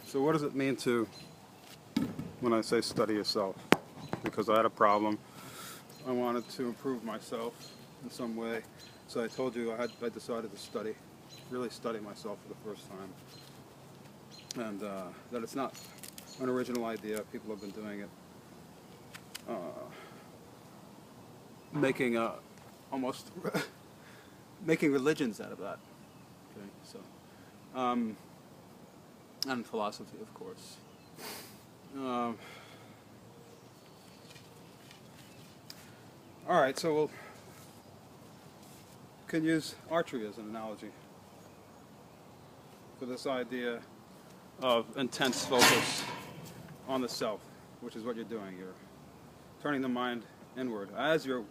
So what does it mean to, when I say study yourself? Because I had a problem. I wanted to improve myself in some way. So I told you I decided to study, really study myself for the first time. And that it's not an original idea. People have been doing it. Making almost making religions out of that. Okay, so and philosophy, of course. All right, so we'll can use archery as an analogy for this idea of intense focus on the self, which is what you're doing. You're turning the mind inward as you're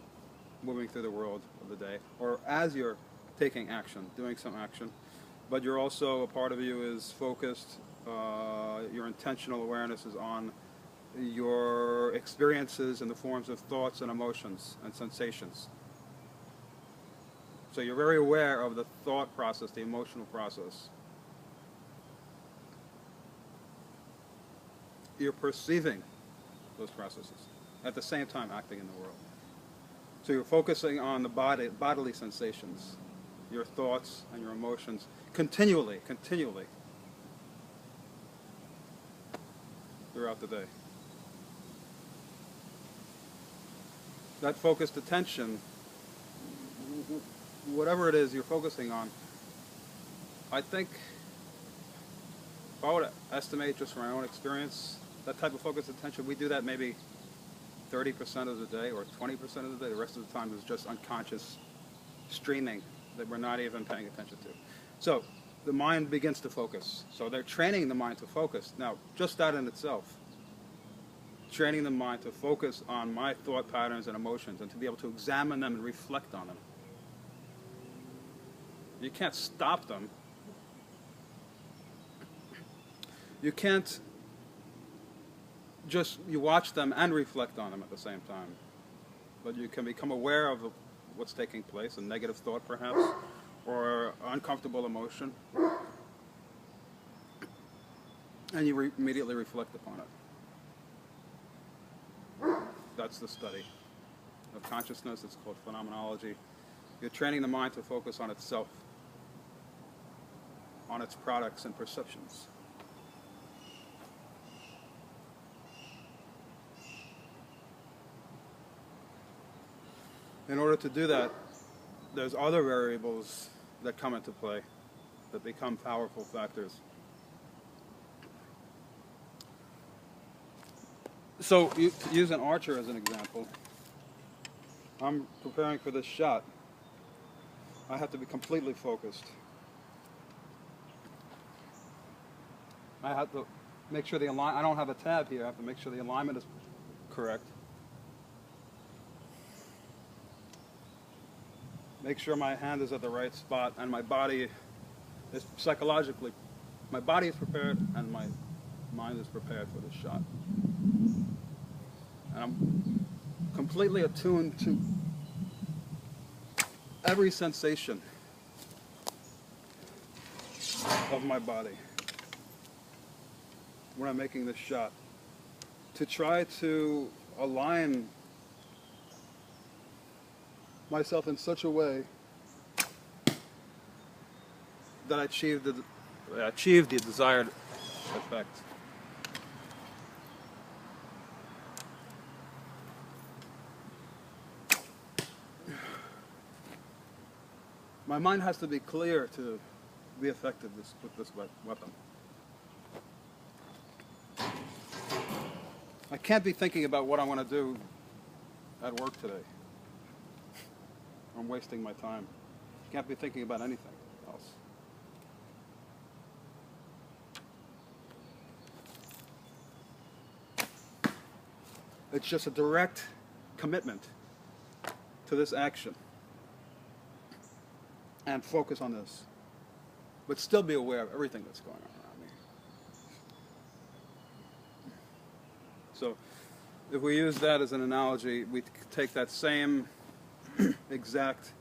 moving through the world of the day, or as you're taking action, doing some action. But you're also, a part of you is focused, your intentional awareness is on your experiences in the forms of thoughts and emotions and sensations. So you're very aware of the thought process, the emotional process. You're perceiving those processes at the same time acting in the world. So you're focusing on the bodily sensations, your thoughts and your emotions continually throughout the day. That focused attention, whatever it is you're focusing on, I think, if I would estimate just from my own experience, that type of focused attention, we do that maybe 30% of the day or 20% of the day. The rest of the time is just unconscious streaming that we're not even paying attention to. So the mind begins to focus. So they're training the mind to focus. Now, just that in itself, training the mind to focus on my thought patterns and emotions and to be able to examine them and reflect on them. You can't stop them. You can't just, you watch them and reflect on them at the same time. But you can become aware of what's taking place, a negative thought perhaps, or uncomfortable emotion, and you immediately reflect upon it. That's the study of consciousness. It's called phenomenology. You're training the mind to focus on itself, on its products and perceptions. In order to do that, there's other variables that come into play that become powerful factors. So, to use an archer as an example, I'm preparing for this shot. I have to be completely focused. I have to make sure the alignment, I don't have a tab here, I have to make sure the alignment is correct. Make sure my hand is at the right spot and my body is psychologically, my body is prepared and my mind is prepared for this shot. And I'm completely attuned to every sensation of my body when I'm making this shot, to try to align myself in such a way that I achieve the desired effect. My mind has to be clear to be effective with this weapon. I can't be thinking about what I want to do at work today. I'm wasting my time. Can't be thinking about anything else. It's just a direct commitment to this action. And focus on this. But still be aware of everything that's going on around me. So, if we use that as an analogy, we take that same exact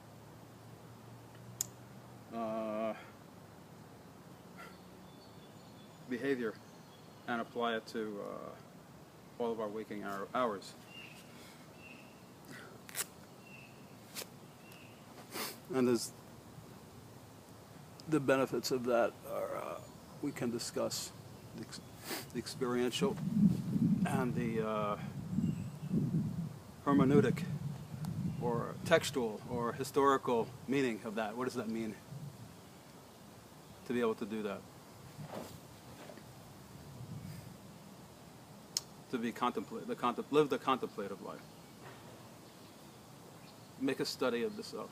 behavior and apply it to all of our waking hours. And the benefits of that are, we can discuss the experiential And the hermeneutic or textual or historical meaning of that. What does that mean to be able to do that? To be live the contemplative life. Make a study of the self.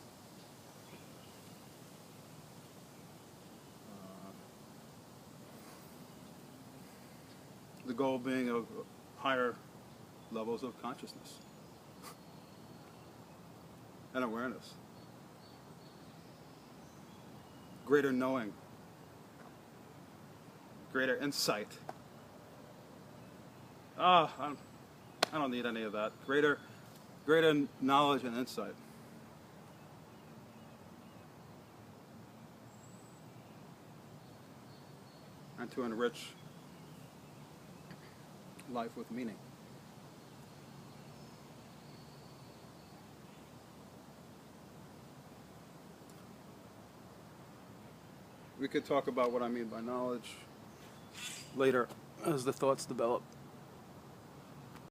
The goal being of higher levels of consciousness and awareness. Greater knowing. Greater insight. I don't need any of that. Greater knowledge and insight. And to enrich life with meaning. We could talk about what I mean by knowledge later as the thoughts develop.